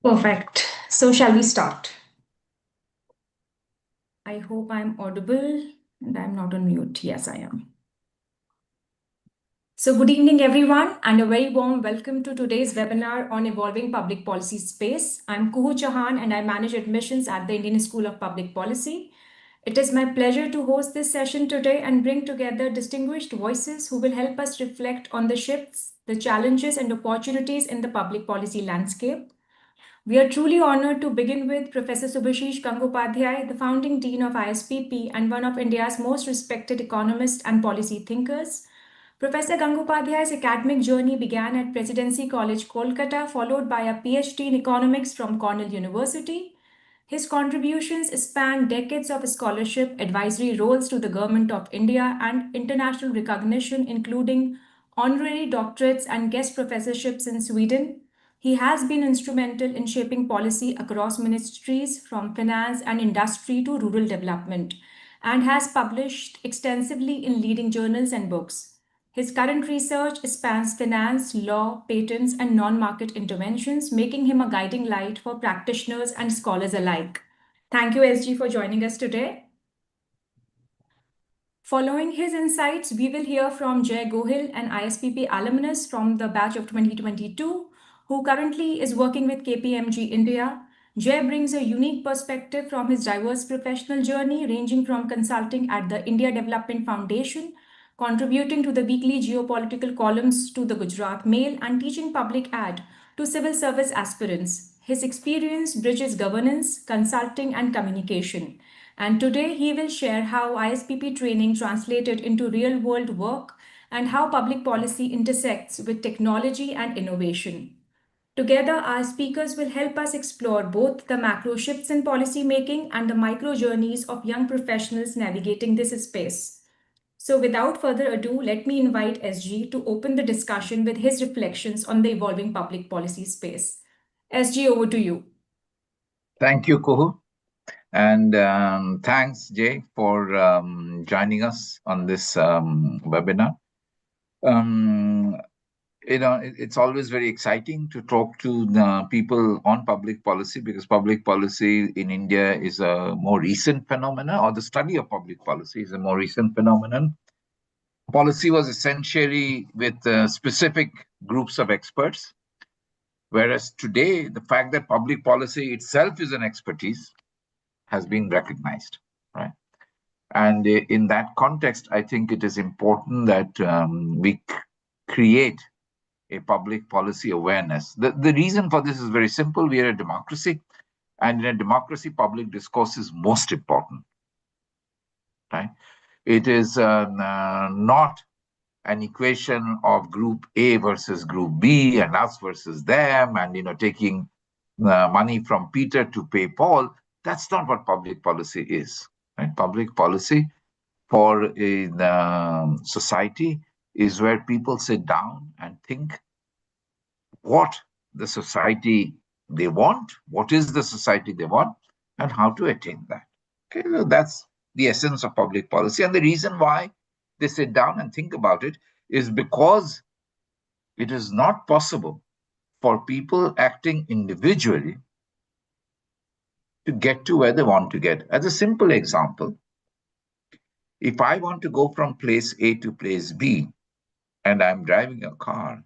Perfect. So, shall we start? I hope I'm audible and I'm not on mute. Yes, I am. So, good evening, everyone, and a very warm welcome to today's webinar on evolving public policy space. I'm Kuhu Chauhan, and I manage admissions at the Indian School of Public Policy. It is my pleasure to host this session today and bring together distinguished voices who will help us reflect on the shifts, the challenges, and opportunities in the public policy landscape. We are truly honored to begin with Professor Subhashish Gangopadhyay, the founding dean of ISPP and one of India's most respected economists and policy thinkers. Professor Gangopadhyay's academic journey began at Presidency College, Kolkata, followed by a PhD in economics from Cornell University. His contributions span decades of scholarship, advisory roles to the Government of India, and international recognition, including honorary doctorates and guest professorships in Sweden. He has been instrumental in shaping policy across ministries from finance and industry to rural development and has published extensively in leading journals and books. His current research spans finance, law, patents, and non market interventions, making him a guiding light for practitioners and scholars alike. Thank you, SG, for joining us today. Following his insights, we will hear from Jay Gohil, an ISPP alumnus from the batch of 2022, who currently is working with KPMG India. Jay brings a unique perspective from his diverse professional journey, ranging from consulting at the India Development Foundation, contributing to the weekly geopolitical columns to the Gujarat Mail, and teaching public ad to civil service aspirants. His experience bridges governance, consulting, and communication. And today he will share how ISPP training translated into real world work and how public policy intersects with technology and innovation. Together, our speakers will help us explore both the macro shifts in policy making and the micro journeys of young professionals navigating this space. So, without further ado, let me invite SG to open the discussion with his reflections on the evolving public policy space. SG, over to you. Thank you, Kuhu. And thanks, Jay, for joining us on this webinar. It's always very exciting to talk to the people on public policy because public policy in India is a more recent phenomenon, or the study of public policy is a more recent phenomenon. Policy was essentially with specific groups of experts, whereas today the fact that public policy itself is an expertise has been recognized, right? And in that context, I think it is important that we create a public policy awareness. The reason for this is very simple. We are a democracy, and in a democracy, public discourse is most important, right? It is not an equation of group A versus group B and us versus them, and taking money from Peter to pay Paul. That's not what public policy is. Right? Public policy for a society is where people sit down and think what the society they want, what is the society they want, and how to attain that. Okay, so that's the essence of public policy. And the reason why they sit down and think about it is because it is not possible for people acting individually to get to where they want to get. As a simple example, if I want to go from place A to place B and I'm driving a car,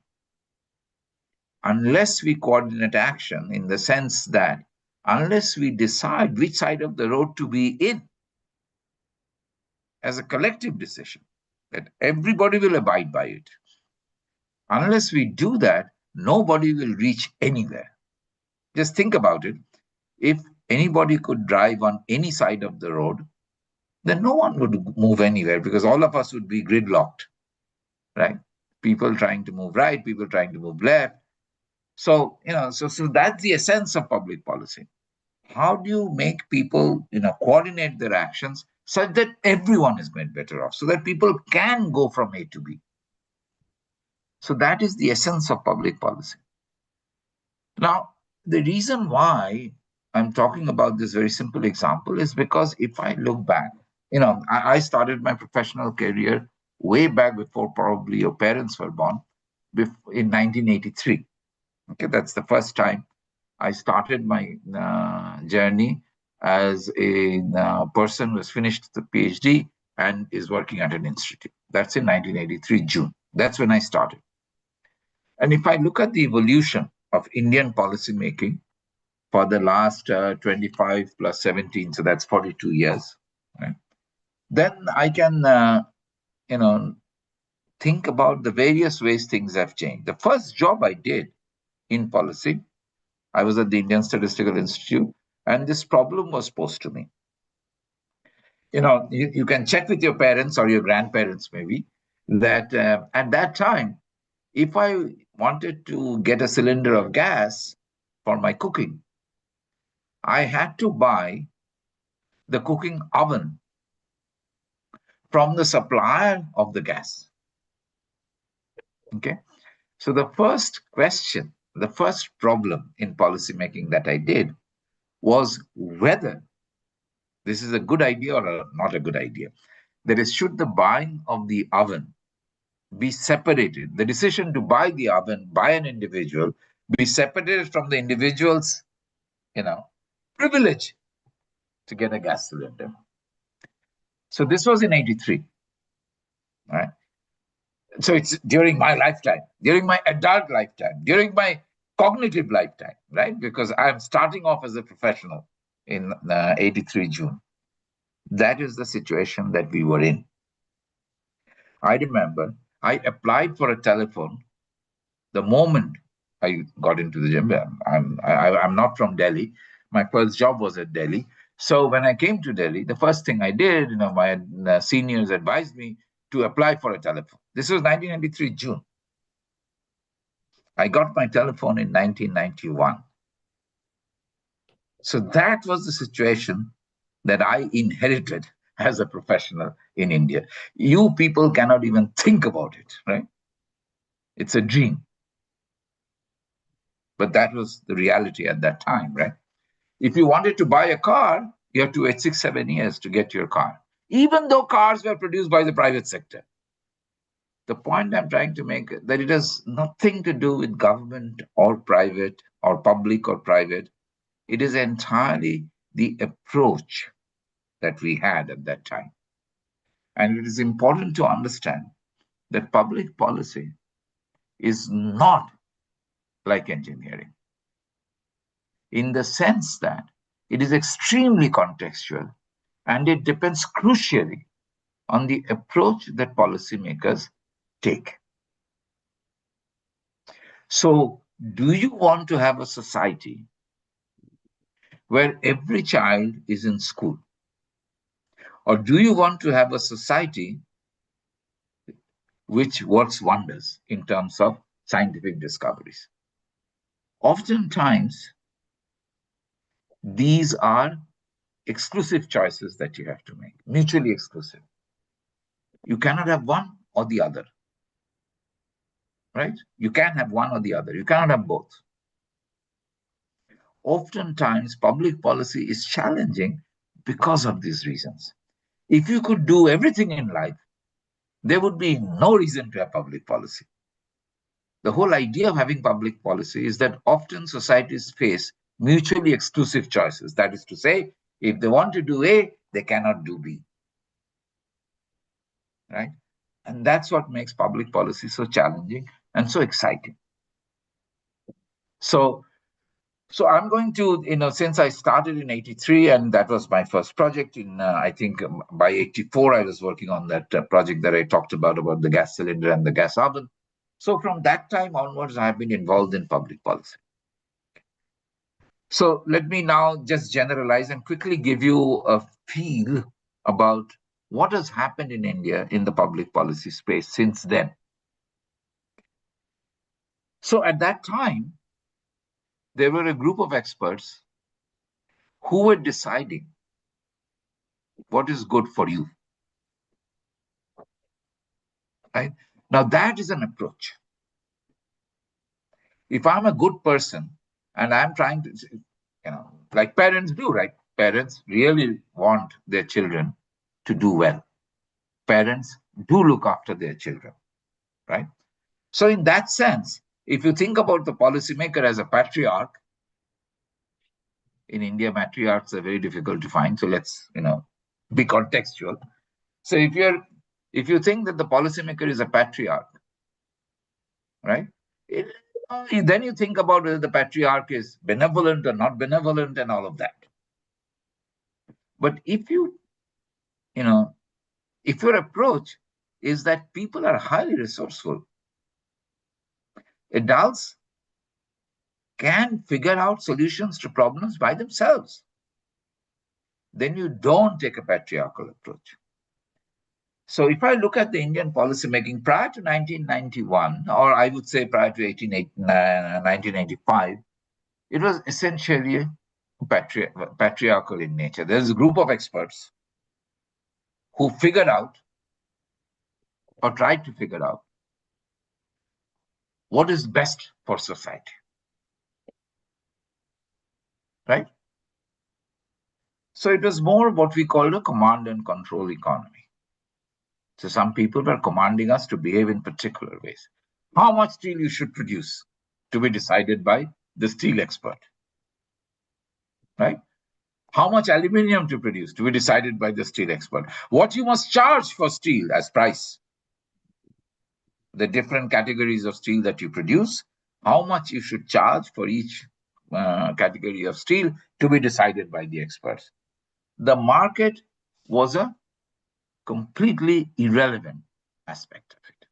unless we coordinate action in the sense that unless we decide which side of the road to be in as a collective decision, that everybody will abide by it. Unless we do that, nobody will reach anywhere. Just think about it. If anybody could drive on any side of the road, then no one would move anywhere because all of us would be gridlocked, right? People trying to move right, people trying to move left. So, so that's the essence of public policy. How do you make people, coordinate their actions such that everyone is made better off, so that people can go from A to B? So that is the essence of public policy. Now, the reason why I'm talking about this very simple example is because if I look back, I started my professional career way back before probably your parents were born, in 1983. Okay, that's the first time I started my journey as a person who has finished the PhD and is working at an institute. That's in 1983, June. That's when I started. And if I look at the evolution of Indian policymaking for the last 25 plus 17, so that's 42 years, right? Then I can, you know, think about the various ways things have changed. The first job I did in policy, I was at the Indian Statistical Institute, and this problem was posed to me. You can check with your parents or your grandparents, maybe, that at that time, if I wanted to get a cylinder of gas for my cooking, I had to buy the cooking oven from the supplier of the gas. Okay. So the first question, the first problem in policymaking that I did was whether this is a good idea or not a good idea. That is, should the buying of the oven be separated, the decision to buy the oven by an individual be separated from the individual's, privilege to get a gas cylinder. So this was in 83, right? So it's during my lifetime, during my adult lifetime, during my cognitive lifetime, right? Because I'm starting off as a professional in 83 June. That is the situation that we were in. I remember I applied for a telephone the moment I got into the gym. I'm not from Delhi. My first job was at Delhi. So when I came to Delhi, the first thing I did, my seniors advised me to apply for a telephone. This was 1993 June. I got my telephone in 1991. So that was the situation that I inherited as a professional in India. You people cannot even think about it, right? It's a dream. But that was the reality at that time, right? If you wanted to buy a car, you have to wait 6-7 years to get your car, even though cars were produced by the private sector. The point I'm trying to make is that it has nothing to do with government or private or public or private. It is entirely the approach that we had at that time. And it is important to understand that public policy is not like engineering in the sense that it is extremely contextual and it depends crucially on the approach that policymakers take. So, do you want to have a society where every child is in school? Or do you want to have a society which works wonders in terms of scientific discoveries? Oftentimes, these are exclusive choices that you have to make, mutually exclusive. You cannot have one or the other, right? You can have one or the other. You cannot have both. Oftentimes, public policy is challenging because of these reasons. If you could do everything in life, there would be no reason to have public policy. The whole idea of having public policy is that often societies face mutually exclusive choices. That is to say, if they want to do A, they cannot do B. Right? And that's what makes public policy so challenging and so exciting. So I'm going to, since I started in 83 and that was my first project I think by 84, I was working on that project that I talked about the gas cylinder and the gas oven. So from that time onwards, I have been involved in public policy. So let me now just generalize and quickly give you a feel about what has happened in India in the public policy space since then. So at that time, there were a group of experts who were deciding what is good for you. Right? Now, that is an approach. If I'm a good person and I'm trying to, like parents do, right? Parents really want their children to do well. Parents do look after their children, right? So in that sense, if you think about the policymaker as a patriarch, In India, matriarchs are very difficult to find. So let's, be contextual. So if you think that the policymaker is a patriarch, right? It, then you think about whether the patriarch is benevolent or not benevolent and all of that. But you know, if your approach is that people are highly resourceful, adults can figure out solutions to problems by themselves, then you don't take a patriarchal approach. So if I look at the Indian policymaking prior to 1991, or I would say prior to 1985, it was essentially patriarchal in nature. There's a group of experts who figured out or tried to figure out what is best for society, right? So it was more what we called a command and control economy. So some people were commanding us to behave in particular ways. How much steel you should produce to be decided by the steel expert, right? How much aluminium to produce to be decided by the steel expert. What you must charge for steel as price, the different categories of steel that you produce, how much you should charge for each category of steel to be decided by the experts. The market was a completely irrelevant aspect of it.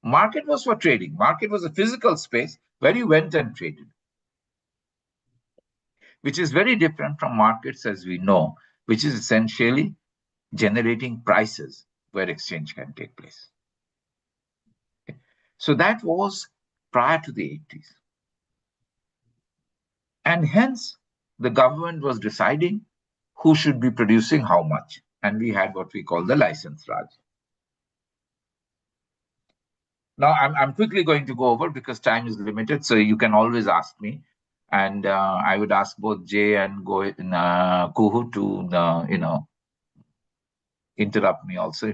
Market was for trading. Market was a physical space where you went and traded, which is very different from markets as we know, which is essentially generating prices where exchange can take place. Okay. So that was prior to the 80s. And hence, the government was deciding who should be producing how much. And we had what we call the license Raj. Now, I'm quickly going to go over because time is limited. So you can always ask me. And I would ask both Jay and Kuhu to, interrupt me also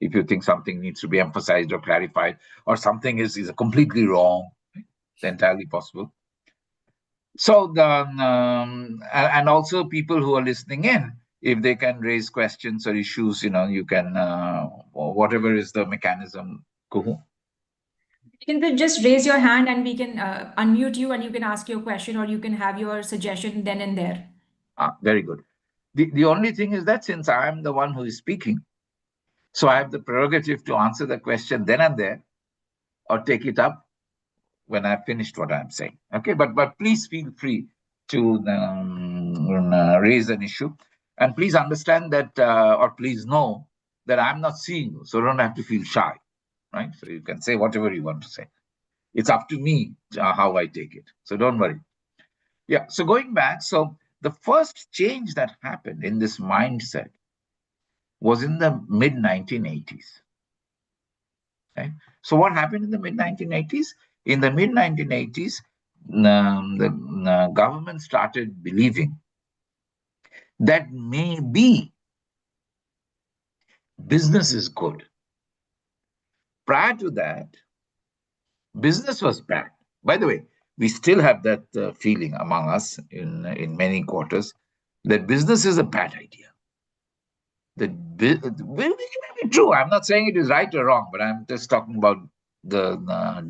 if you think something needs to be emphasized or clarified or something is completely wrong. It's entirely possible. So and also people who are listening in, if they can raise questions or issues, you can whatever is the mechanism. Kuhu? You can just raise your hand and we can unmute you and you can ask your question or you can have your suggestion then and there. Very good. The only thing is that since I am the one who is speaking, so I have the prerogative to answer the question then and there or take it up when I've finished what I'm saying. Okay, but please feel free to raise an issue. And please understand that, or please know that I'm not seeing you, so don't have to feel shy, right? So you can say whatever you want to say. It's up to me how I take it. So don't worry. Yeah, so going back, so the first change that happened in this mindset was in the mid 1980s. Right? So what happened in the mid 1980s? In the mid 1980s, the government started believing that maybe business is good. Prior to that, business was bad. By the way, we still have that feeling among us in many quarters that business is a bad idea. That may be true. I'm not saying it is right or wrong, but I'm just talking about the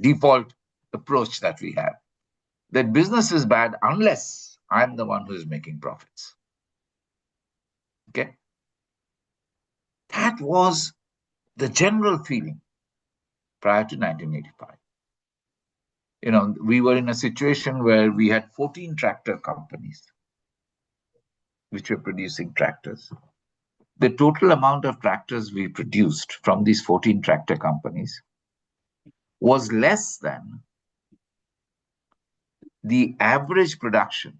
default approach that we have. That business is bad unless I'm the one who is making profits. Okay? That was the general feeling prior to 1985. We were in a situation where we had 14 tractor companies which were producing tractors. The total amount of tractors we produced from these 14 tractor companies was less than the average production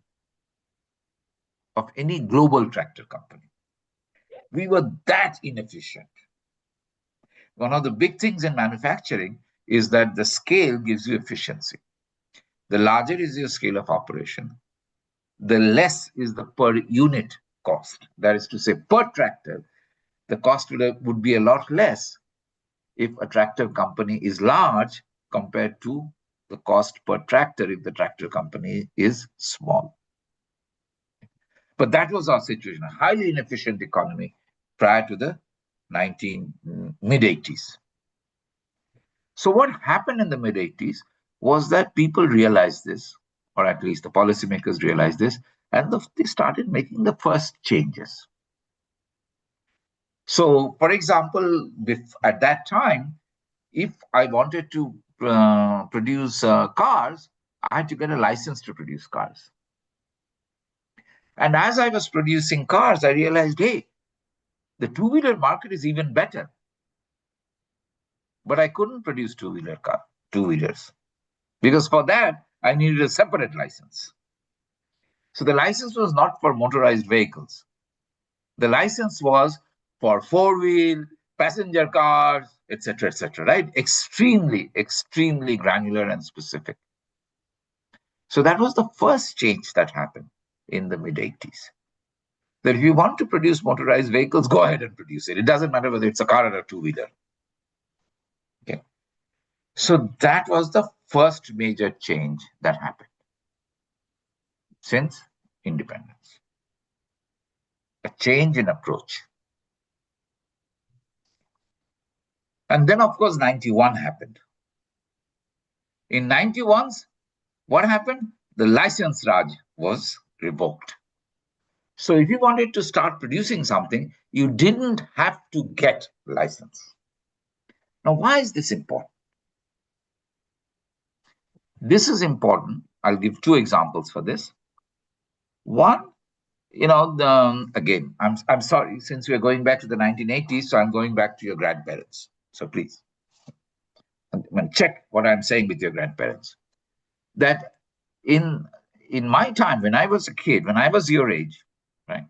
of any global tractor company. We were that inefficient. One of the big things in manufacturing is that the scale gives you efficiency. The larger is your scale of operation, the less is the per unit cost. That is to say, per tractor, the cost would be a lot less if a tractor company is large compared to the cost per tractor if the tractor company is small. But that was our situation, a highly inefficient economy prior to the mid 80s. So what happened in the mid 80s was that people realized this, or at least the policymakers realized this, and they started making the first changes. So, for example, at that time, if I wanted to produce cars, I had to get a license to produce cars. And as I was producing cars, I realized, hey, the two-wheeler market is even better. But I couldn't produce two-wheelers, because for that, I needed a separate license. So the license was not for motorized vehicles. The license was for four-wheel, passenger cars, etc., right? Extremely, extremely granular and specific. So that was the first change that happened in the mid 80s. That if you want to produce motorized vehicles, go ahead and produce it. It doesn't matter whether it's a car or a two-wheeler. Okay. So that was the first major change that happened since independence. A change in approach. And then, of course, 91 happened. In 91, what happened? The license Raj was revoked. So if you wanted to start producing something, you didn't have to get license. Now, why is this important? This is important. I'll give two examples for this. One, again, I'm sorry, since we're going back to the 1980s, so I'm going back to your grandparents. So please, check what I'm saying with your grandparents. That in my time, when I was a kid, when I was your age, right,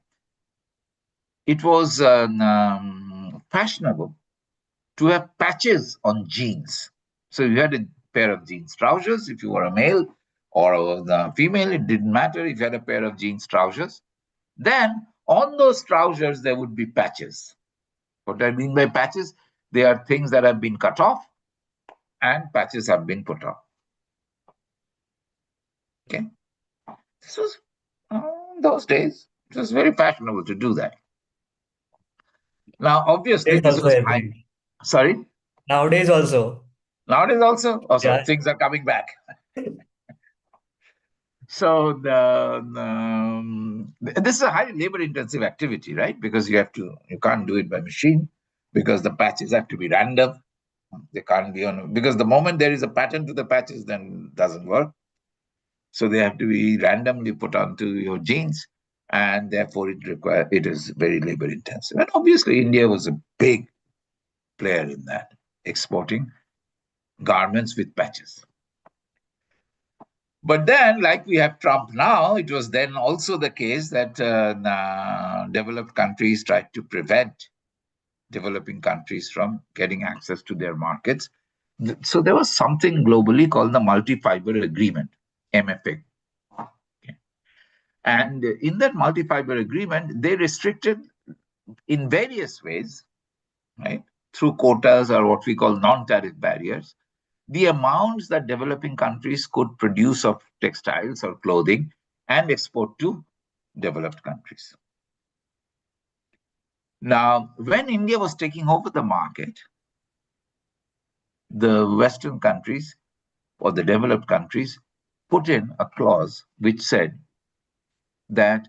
it was fashionable to have patches on jeans. So you had a pair of jeans trousers if you were a male, or a female, it didn't matter if you had a pair of jeans trousers. Then on those trousers, there would be patches. What I mean by patches, they are things that have been cut off and patches have been put on. Okay. This was those days. It was very fashionable to do that. Now, obviously, this was high. Sorry? Nowadays also. Nowadays also? Also, Yeah. things are coming back. So this is a highly labor-intensive activity, right? Because you can't do it by machine, because the patches have to be random. They can't be because the moment there is a pattern to the patches, then it doesn't work. So they have to be randomly put onto your jeans, and therefore it is very labor-intensive. And obviously, India was a big player in that, exporting garments with patches. But then, like we have Trump now, it was then also the case that developed countries tried to prevent developing countries from getting access to their markets. So there was something globally called the Multi-Fiber Agreement, MFA. Okay. And in that Multi-Fiber Agreement, they restricted in various ways, right, through quotas or what we call non-tariff barriers, the amounts that developing countries could produce of textiles or clothing and export to developed countries. Now, when India was taking over the market, the Western countries or the developed countries put in a clause which said that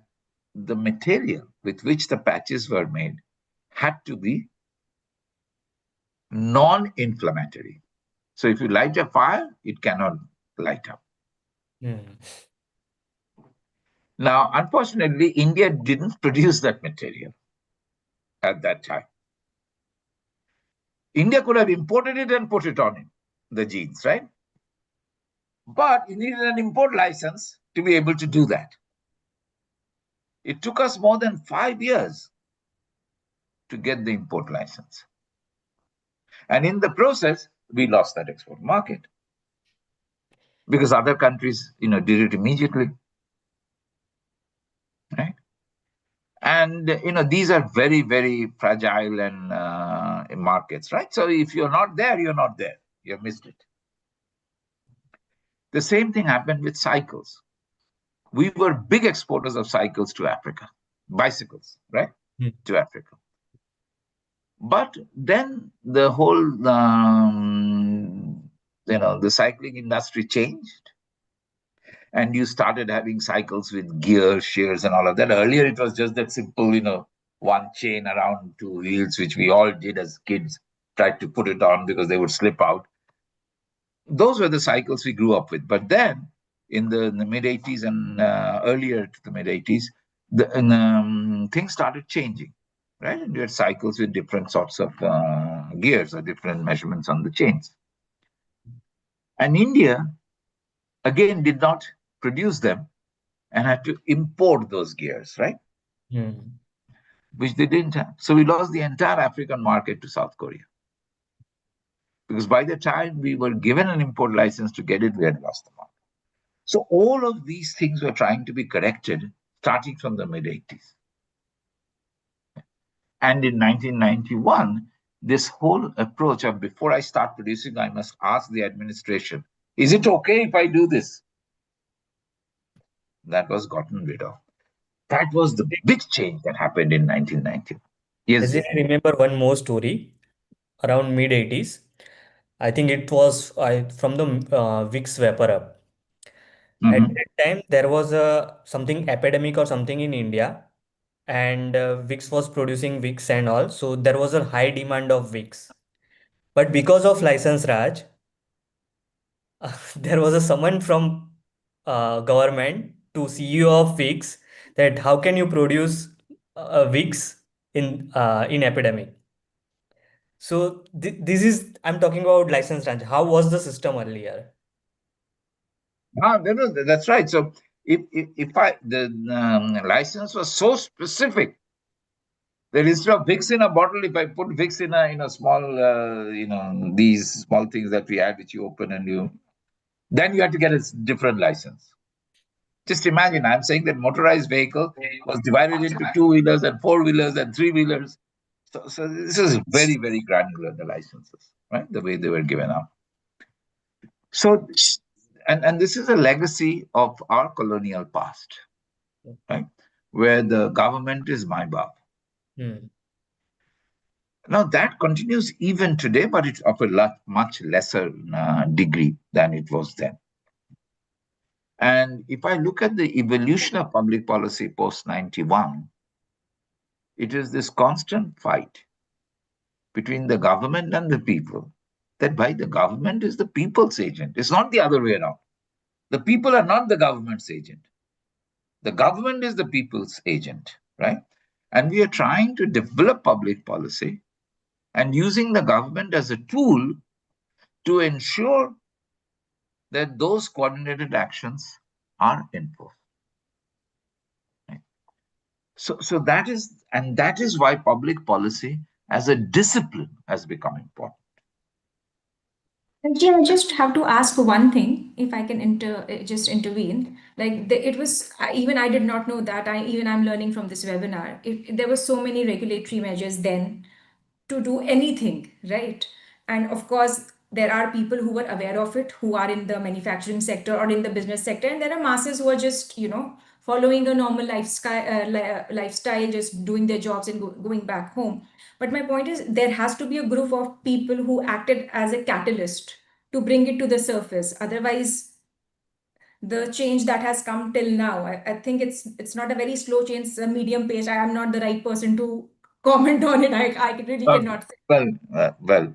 the material with which the patches were made had to be non-inflammatory. So if you light a fire, it cannot light up. Now, unfortunately, India didn't produce that material at that time. India could have imported it and put it on it, the jeans, right? But you needed an import license to be able to do that. It took us more than 5 years to get the import license. And in the process, we lost that export market because other countries, did it immediately, right? And, these are very, very fragile and markets, right? So if you're not there, you're not there. You've missed it. The same thing happened with cycles. we were big exporters of cycles to Africa, bicycles, right, to Africa. But then the whole, the cycling industry changed, and you started having cycles with gear, shears, and all of that. Earlier, it was just that simple, one chain around two wheels, which we all did as kids, tried to put it on because they would slip out. Those were the cycles we grew up with. But then, in the mid 80s and earlier to the mid 80s, things started changing, right? And you had cycles with different sorts of gears or different measurements on the chains. And India, again, did not produce them and had to import those gears, right? Which they didn't have. So we lost the entire African market to South Korea. Because by the time we were given an import license to get it, we had lost the market. So all of these things were trying to be corrected starting from the mid 80s. And in 1991, this whole approach of before I start producing, I must ask the administration, is it okay if I do this? That was gotten rid of. That was the big change that happened in 1990. Yes, I Jay. remember one more story around mid 80s. I think it was from the Vicks Vapor Up. At Mm-hmm. that time, there was a something epidemic or something in India, and Vicks was producing Vicks and all. So there was a high demand of Vicks. But because of license Raj, there was a summon from government to CEO of Vicks that how can you produce Vicks in epidemic? So this is I'm talking about license range. How was the system earlier? No, that's right. So if the license was so specific that instead of Vicks in a bottle, if I put Vicks in a small, these small things that we had, which you open and then you had to get a different license. Just imagine, I'm saying that motorized vehicle was divided into two-wheelers and four-wheelers and three-wheelers. So this is very, very granular, the licenses, right? The way they were given out. So, and this is a legacy of our colonial past, right? Where the government is my bab. Hmm. Now that continues even today, but it's of a much lesser degree than it was then. And if I look at the evolution of public policy post 91, it is this constant fight between the government and the people, that by the government is the people's agent. It's not the other way around. The people are not the government's agent. The government is the people's agent, right? And we are trying to develop public policy and using the government as a tool to ensure that those coordinated actions are enforced. Right? So that is why public policy as a discipline has become important. Actually, I just have to ask one thing, if I can just intervene. Like it was, even I did not know that. I'm learning from this webinar. There were so many regulatory measures then to do anything, right? And of course, there are people who were aware of it, who are in the manufacturing sector or in the business sector, and there are masses who are just, following a normal lifestyle, just doing their jobs and going back home. But my point is, there has to be a group of people who acted as a catalyst to bring it to the surface. Otherwise, the change that has come till now, I think it's not a very slow change, it's a medium pace. I am not the right person to comment on it. I really Uh, cannot say. well,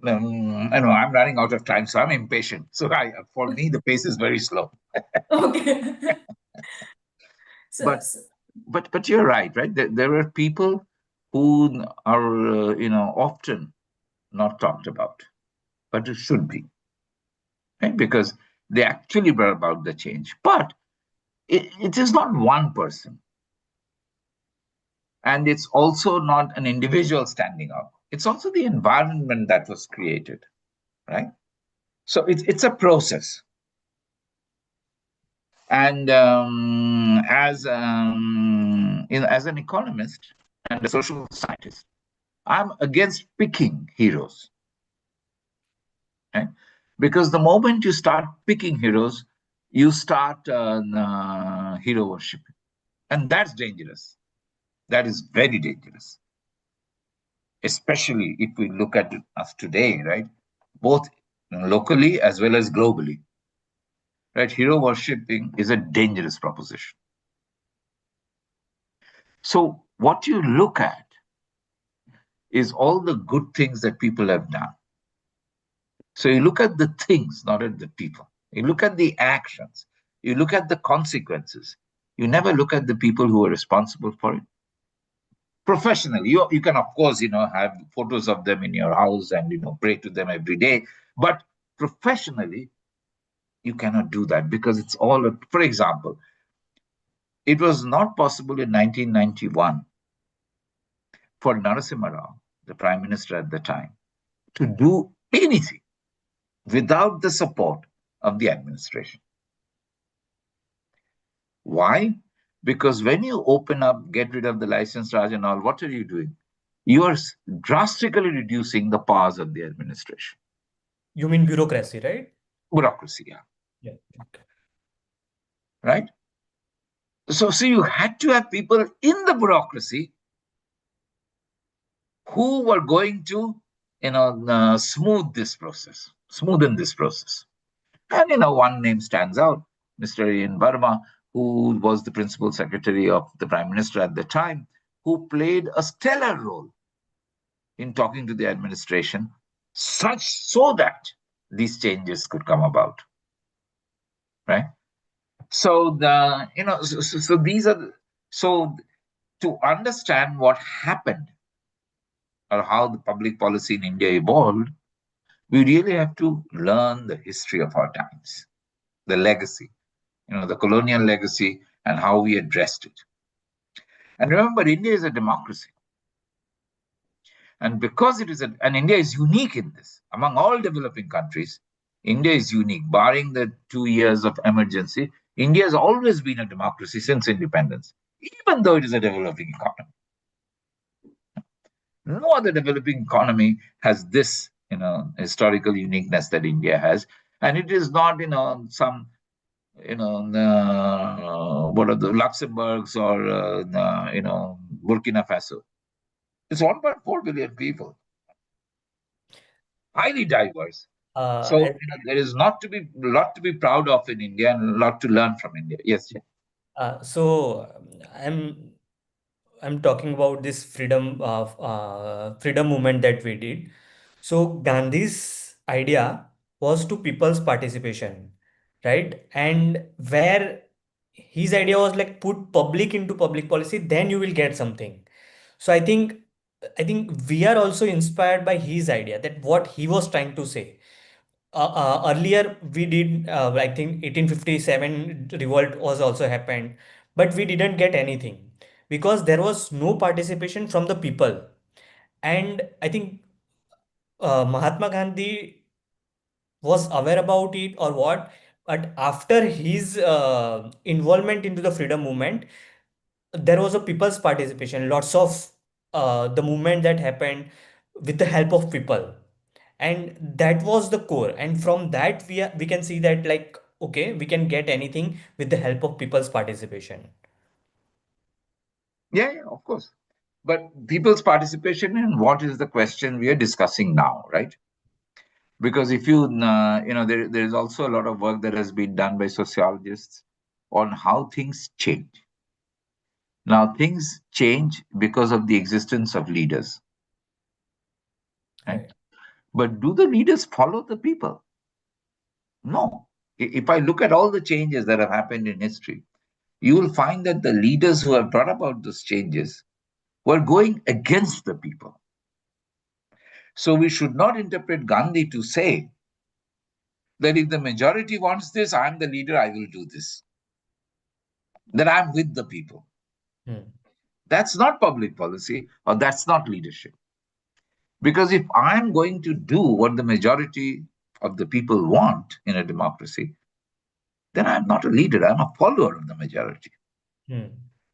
I know I'm running out of time, so I'm impatient. So for me, the pace is very slow. Okay. so, But so but you're right? There are people who are often not talked about, but it should be, right? Because they actually brought about the change. But it is not one person, and it's also not an individual standing up. It's also the environment that was created, right? So it's a process. And as an economist and a social scientist, I'm against picking heroes, right? Because the moment you start picking heroes, you start hero worshiping. And that's dangerous. That is very dangerous, especially if we look at us today, right? Both locally as well as globally, right? Hero worshipping is a dangerous proposition. So, what you look at is all the good things that people have done. So, you look at the things, not at the people. You look at the actions, you look at the consequences. You never look at the people who are responsible for it. Professionally, you can, of course, have photos of them in your house and, pray to them every day. But professionally, you cannot do that because it's all, for example, it was not possible in 1991 for Narasimha Rao, the prime minister at the time, to do anything without the support of the administration. Why? Because when you open up, get rid of the license Raj and all, what are you doing? You are drastically reducing the powers of the administration. You mean bureaucracy, right? Bureaucracy, yeah. Yeah. Okay. Right? So you had to have people in the bureaucracy who were going to, smoothen this process. And, one name stands out, Mr. Ian Burma, who was the principal secretary of the prime minister at the time, who played a stellar role in talking to the administration, so that these changes could come about. Right? So these are to understand what happened or how the public policy in India evolved, we really have to learn the history of our times, the legacy, the colonial legacy, and how we addressed it. And remember, India is a democracy. And because and India is unique in this, among all developing countries, India is unique, barring the 2 years of emergency. India has always been a democracy since independence, even though it is a developing economy. No other developing economy has this, historical uniqueness that India has. And it is not, some, what are the Luxembourgs or, Burkina Faso. It's 1.4 billion people, highly diverse. So And there is lot to be proud of in India and a lot to learn from India. Yes, yes. so I'm talking about this freedom movement that we did. So Gandhi's idea was to people's participation, right? And where his idea was like put public into public policy, then you will get something. So I think we are also inspired by his idea that what he was trying to say. Earlier we did I think 1857 revolt was also happened, but we didn't get anything because there was no participation from the people. And I think Mahatma Gandhi was aware about it or what, but after his involvement into the freedom movement, there was a people's participation, lots of the movement that happened with the help of people, and that was the core. And from that we can see that like okay, we can get anything with the help of people's participation. Yeah, yeah, of course. But people's participation in what is the question we are discussing now, right? Because if there is also a lot of work that has been done by sociologists on how things change. Now, things change because of the existence of leaders, right? Right. But do the leaders follow the people? No. If I look at all the changes that have happened in history, you will find that the leaders who have brought about those changes were going against the people. So we should not interpret Gandhi to say that if the majority wants this, I'm the leader, I will do this. That I'm with the people. Hmm. That's not public policy or that's not leadership. Because if I'm going to do what the majority of the people want in a democracy, then I'm not a leader, I'm a follower of the majority. Hmm.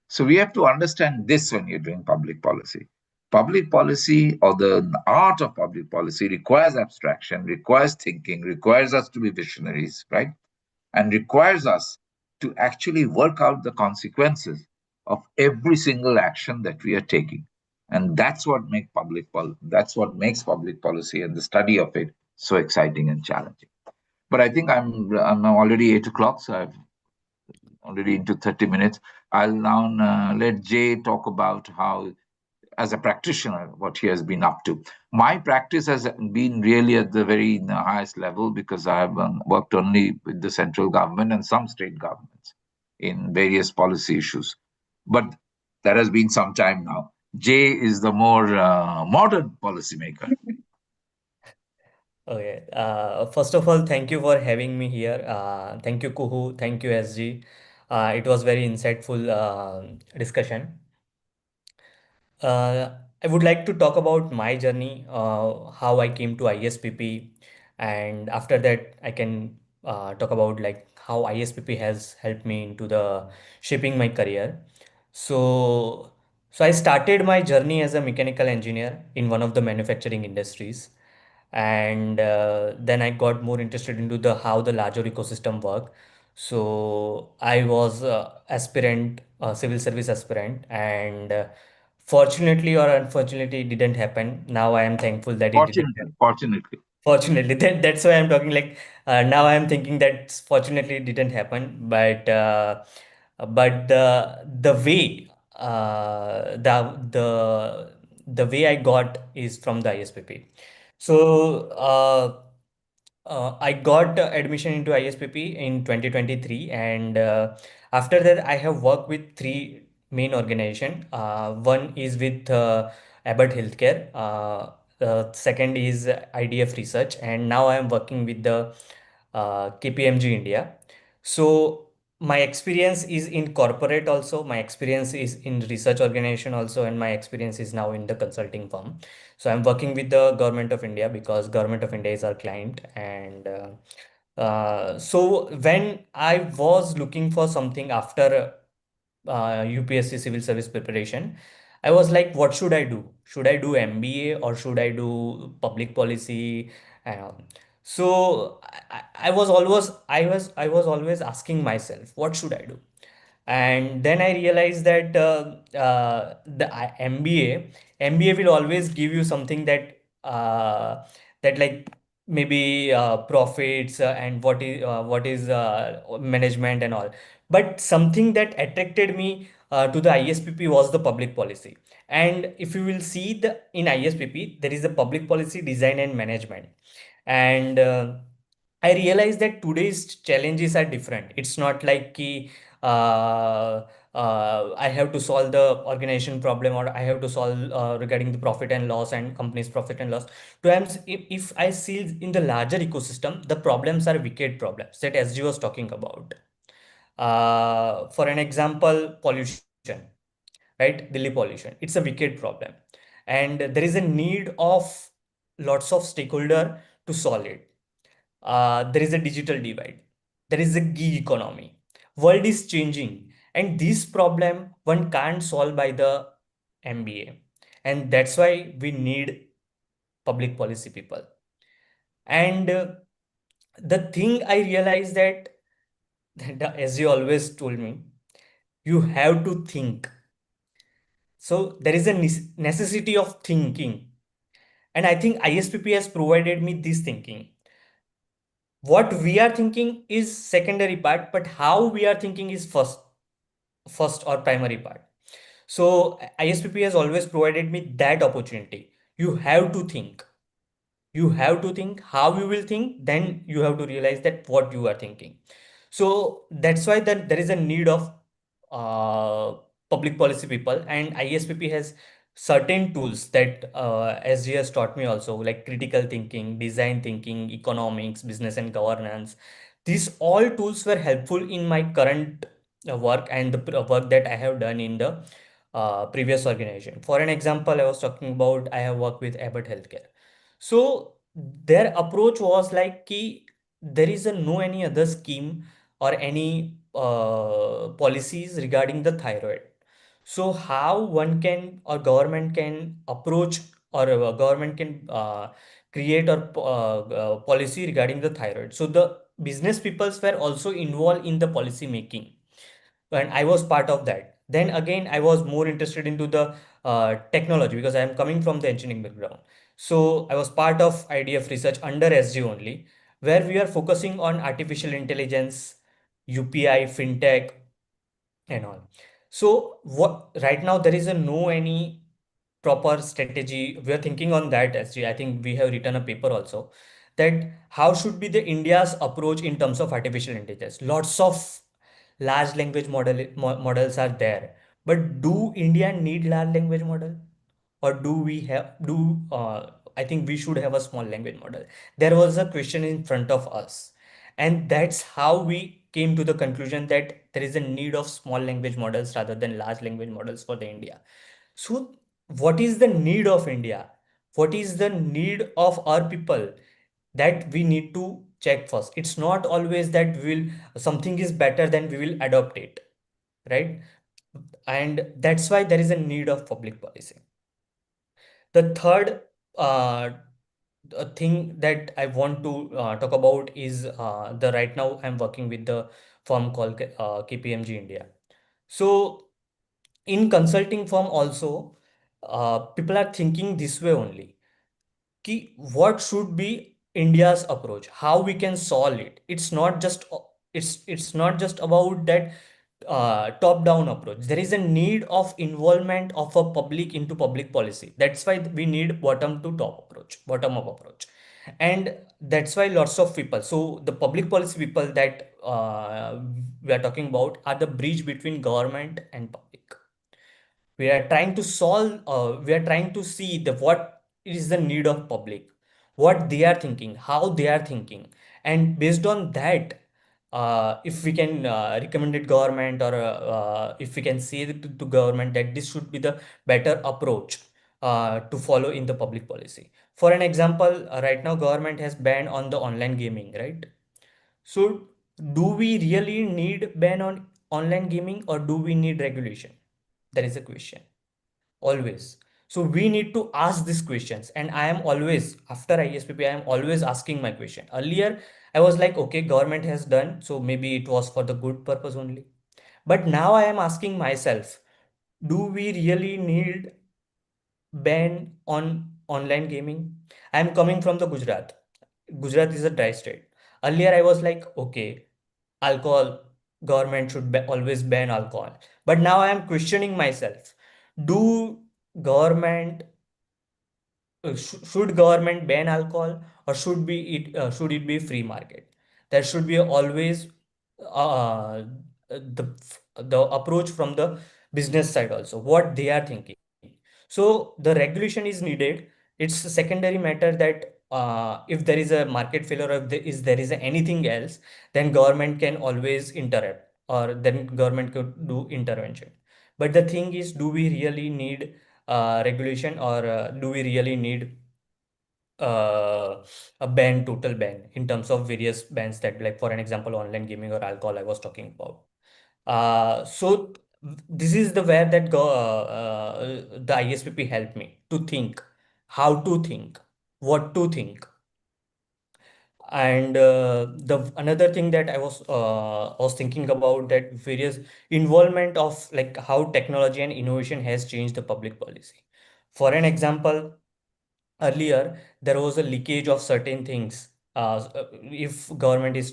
So we have to understand this when you're doing public policy. Public policy or the art of public policy requires abstraction, requires thinking, requires us to be visionaries, right? and requires us to actually work out the consequences of every single action that we are taking. And that's what makes public policy and the study of it so exciting and challenging. But I think I'm already 8 o'clock, so I've already into 30 minutes. I'll now let Jay talk about how, as a practitioner, what he has been up to. My practice has been really at the very highest level because I have worked only with the central government and some state governments in various policy issues. But that has been some time now. Jay is the more modern policymaker. Okay. First of all, thank you for having me here. Thank you, Kuhu. Thank you, SG. It was very insightful discussion. Uh, I would like to talk about my journey, how I came to ISPP, and after that, I can talk about like how ISPP has helped me into the shaping my career. So, so I started my journey as a mechanical engineer in one of the manufacturing industries, and then I got more interested into the how the larger ecosystem work. So I was aspirant, civil service aspirant, and fortunately or unfortunately, it didn't happen. Now I am thankful that it didn't happen. Fortunately. Fortunately, that's why I'm talking like now I'm thinking that fortunately it didn't happen, but the way the way I got is from the ISPP. So I got admission into ISPP in 2023, and after that, I have worked with three main organization. One is with Abbott Healthcare. The second is IDF Research, and now I am working with the KPMG India. So my experience is in corporate also. My experience is in research organization also, and my experience is now in the consulting firm. So I'm working with the government of India because government of India is our client. And so when I was looking for something after UPSC civil service preparation, I was like, what should I do? Should I do MBA or should I do public policy? So I was always I was always asking myself, what should I do? And then I realized that MBA will always give you something that that like maybe profits and what is management and all. But something that attracted me to the ISPP was the public policy. And if you will see the in ISPP, there is a public policy design and management. And I realized that today's challenges are different. It's not like ki, I have to solve the organization problem or I have to solve regarding the profit and loss and company's profit and loss. Times, if I see in the larger ecosystem, the problems are wicked problems that SG was talking about. For an example, pollution, right? Delhi pollution. It's a wicked problem. And there is a need of lots of stakeholder to solve it. There is a digital divide. There is a gig economy. World is changing, and this problem one can't solve by the MBA, and that's why we need public policy people. And the thing I realized that as you always told me, you have to think. So there is a necessity of thinking, and I think ISPP has provided me this thinking. What we are thinking is secondary part, but how we are thinking is first or primary part. So ISPP has always provided me that opportunity. You have to think. You have to think how you will think, then you have to realize that what you are thinking. So that's why that there is a need of uh, public policy people, and ISPP has certain tools that SG has taught me also, like critical thinking, design thinking, economics, business and governance. These all tools were helpful in my current work and the work that I have done in the previous organization. For an example, I was talking about I have worked with Abbott Healthcare. So their approach was like ki there is a no any other scheme or any policies regarding the thyroid. So how one can or government can approach or a government can create or policy regarding the thyroid. So the business peoples were also involved in the policy making, and I was part of that. Then again, I was more interested into the technology because I am coming from the engineering background. So I was part of IDF research under SG only, where we are focusing on artificial intelligence, UPI, fintech, and all. So what right now there is a no any proper strategy. We are thinking on that SG. I think we have written a paper also that how should be the India's approach in terms of artificial intelligence. Lots of large language models are there, but do India need large language model, or do we have do I think we should have a small language model. There was a question in front of us, and that's how we came to the conclusion that there is a need of small language models rather than large language models for the India. So what is the need of India? What is the need of our people? That we need to check first. It's not always that we will something is better than we will adopt it, right? And that's why there is a need of public policy. The third thing that I want to talk about is the right now I'm working with the firm called KPMG India. So in consulting firm also, people are thinking this way only. What should be India's approach? How we can solve it? It's not just about that top-down approach. There is a need of involvement of a public into public policy. That's why we need bottom-to-top approach, bottom-up approach, and that's why lots of people. So the public policy people that we are talking about are the bridge between government and public. We are trying to solve, we are trying to see the what is the need of public, what they are thinking, how they are thinking, and based on that, if we can recommend it government, or if we can say to government that this should be the better approach to follow in the public policy. For an example, right now government has banned on the online gaming, right? So do we really need ban on online gaming, or do we need regulation? That is a question always. So we need to ask these questions, and I am always, after ISPP, I am always asking my question. Earlier I was like, okay, government has done, so maybe it was for the good purpose only. But now I am asking myself, do we really need ban on online gaming? I am coming from the Gujarat. Gujarat is a dry state. Earlier I was like, okay, alcohol, government should always ban alcohol. But now I am questioning myself, do government should government ban alcohol, or should it be free market? There should be always the approach from the business side also, what they are thinking. So the regulation is needed. It's a secondary matter that if there is a market failure, or if there is anything else, then government can always interrupt, or then government could do intervention. But the thing is, do we really need regulation, or do we really need a ban, total ban, in terms of various bans that, like for an example, online gaming or alcohol I was talking about. So this is the where that the ISPP helped me to think, how to think, what to think. And the another thing that I was thinking about, that various involvement of like how technology and innovation has changed the public policy. For an example, earlier there was a leakage of certain things. If government is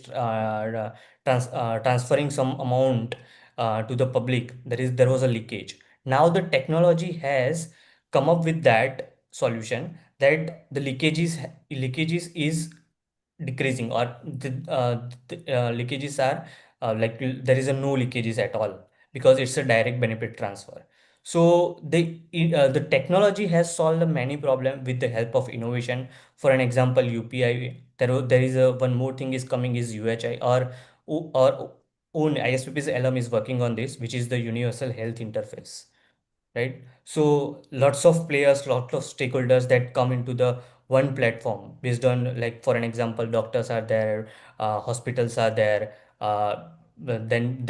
transferring some amount to the public, there was a leakage. Now the technology has come up with that solution, that the leakages is decreasing, or the leakages are like there is a no leakages at all, because it's a direct benefit transfer. So the technology has solved many problems with the help of innovation. For an example, UPI. There is a one more thing is coming, is UHI, or own ISPP's alum is working on this, which is the Universal Health Interface, right? So lots of players, lots of stakeholders that come into the one platform based on, like for an example, doctors are there, hospitals are there, then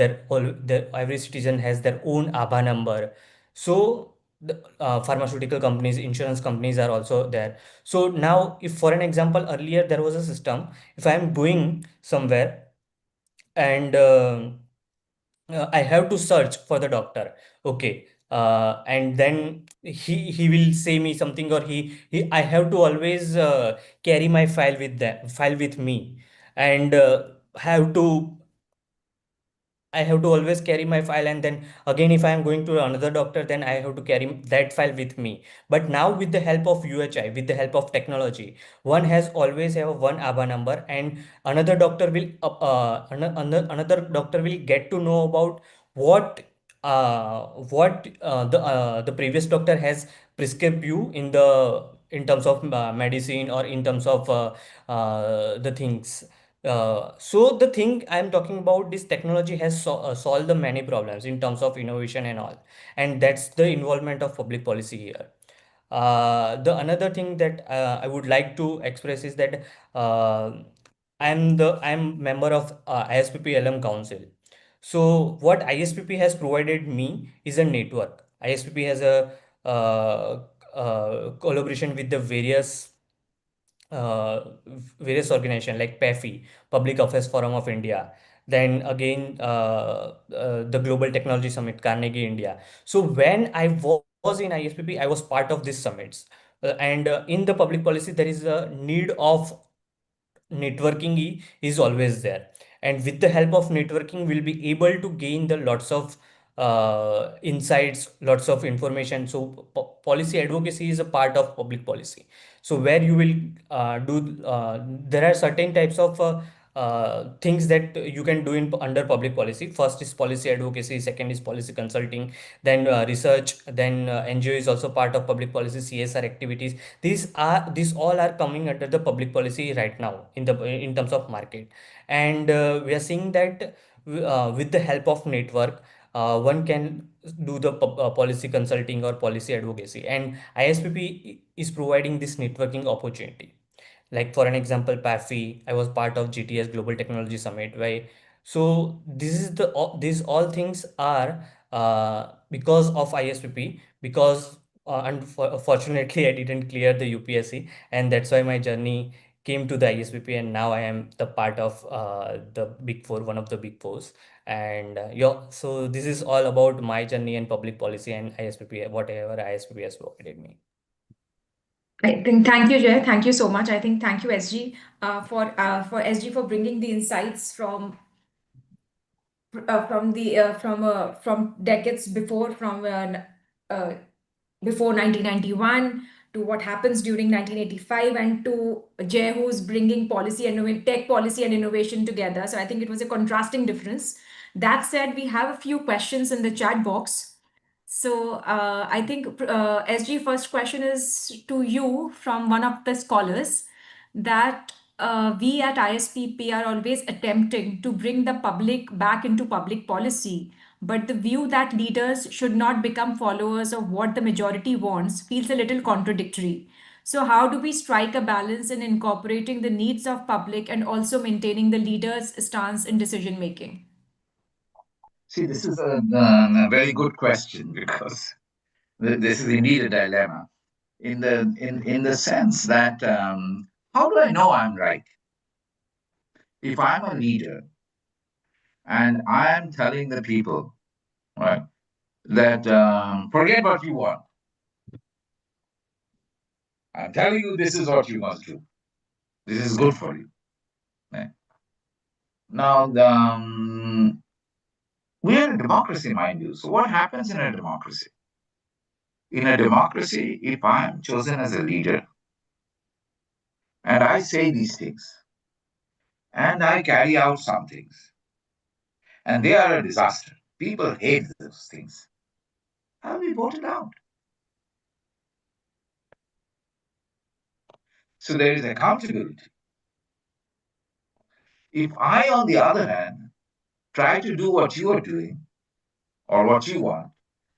every citizen has their own ABHA number. So the pharmaceutical companies, insurance companies are also there. So now, if for an example, earlier there was a system, if I am going somewhere and I have to search for the doctor. Okay. And then he will say me something, or he I have to always carry my file with me, and have to I have to always carry my file, and then again, if I am going to another doctor, then I have to carry that file with me. But now, with the help of UHI, with the help of technology, one has always have one ABA number, and another doctor will get to know about what the previous doctor has prescribed you in terms of medicine, or in terms of the things. So the thing I'm talking about, this technology has solved the many problems in terms of innovation and all, and that's the involvement of public policy here. The another thing that I would like to express is that uh, I'm member of ISPP LM Council. So what ISPP has provided me is a network. ISPP has a collaboration with the uh, various organizations like PAFI, Public Affairs Forum of India. Then again, the Global Technology Summit, Carnegie India. So when I was in ISPP, I was part of these summits. And in the public policy, there is a need of networking is always there, and with the help of networking we'll be able to gain the lots of insights, lots of information. So policy advocacy is a part of public policy. So where you will do there are certain types of things that you can do in under public policy. First is policy advocacy, second is policy consulting, then research, then NGO is also part of public policy, CSR activities. These all are coming under the public policy right now in terms of market. And we are seeing that with the help of network, one can do the policy consulting or policy advocacy, and ISPP is providing this networking opportunity. Like for an example, PAFI, I was part of GTS Global Technology Summit. Why? So these all things are because of ISPP. Because unfortunately I didn't clear the UPSC, and that's why my journey came to the ISPP, and now I am the part of the Big Four, one of the Big Fours. And yeah, so this is all about my journey and public policy and ISPP, whatever ISPP has provided me. I think thank you, Jay. Thank you so much. I think thank you, SG, for SG for bringing the insights from decades before, uh, before 1991 to what happens during 1985, and to Jay, who's bringing tech policy and innovation together. So I think it was a contrasting difference. That said, we have a few questions in the chat box. So I think, SG, first question is to you from one of the scholars, that we at ISPP are always attempting to bring the public back into public policy, but the view that leaders should not become followers of what the majority wants feels a little contradictory. So how do we strike a balance in incorporating the needs of public and also maintaining the leader's stance in decision making? See, this is a very good question because this is indeed a dilemma in the sense that how do I know I'm right? If I'm a leader and I am telling the people, right, that forget what you want, I'm telling you this is what you must do. This is good for you. Right? Now, we are a democracy, mind you. So, what happens in a democracy? In a democracy, if I am chosen as a leader and I say these things and I carry out some things and they are a disaster, people hate those things, I'll be voted out. So, there is accountability. If I, on the other hand, try to do what you are doing or what you want,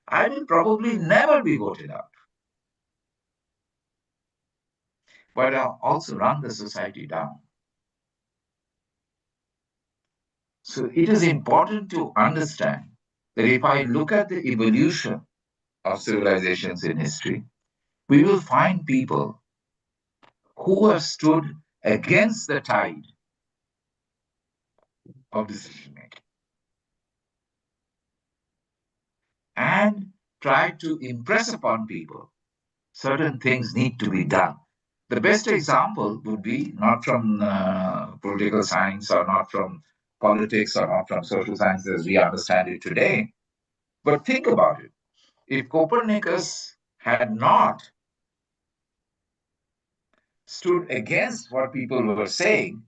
I will probably never be voted out. But I'll also run the society down. So it is important to understand that if I look at the evolution of civilizations in history, we will find people who have stood against the tide of decision making and tried to impress upon people certain things need to be done. The best example would be not from political science or not from politics or not from social science as we understand it today, but think about it. If Copernicus had not stood against what people were saying,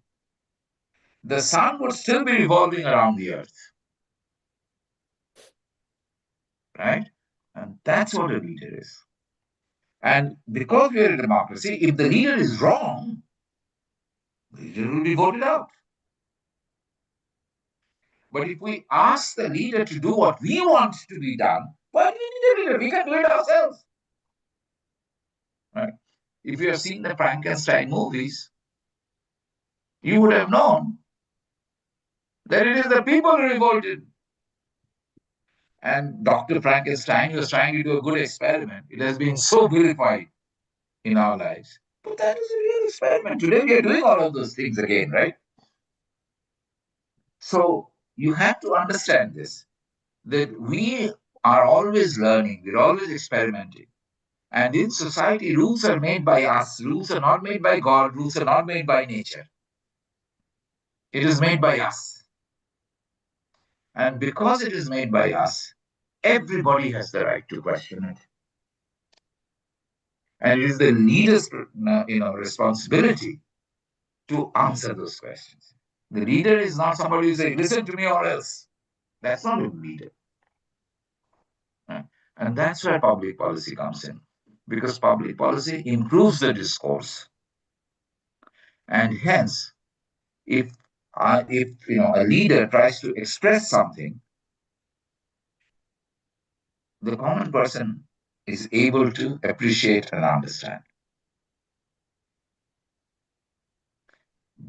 the sun would still be revolving around the earth, right? And that's what a leader is. And because we are a democracy, if the leader is wrong, the leader will be voted out. But if we ask the leader to do what we want to be done, why do we need a leader? We can do it ourselves. Right? If you have seen the Frankenstein movies, you would have known that it is the people who revolted. And Dr. Frankenstein was trying to do a good experiment. It has been so vilified in our lives. But that is a real experiment. Today we are doing all of those things again, right? So you have to understand this, that we are always learning, we're always experimenting. And in society, rules are made by us. Rules are not made by God. Rules are not made by nature. It is made by us. And because it is made by us, everybody has the right to question it. And it is the leader's responsibility to answer those questions. The leader is not somebody who says, listen to me or else. That's not a leader. Right? And that's where public policy comes in. Because public policy improves the discourse. And hence, if a leader tries to express something, the common person is able to appreciate and understand.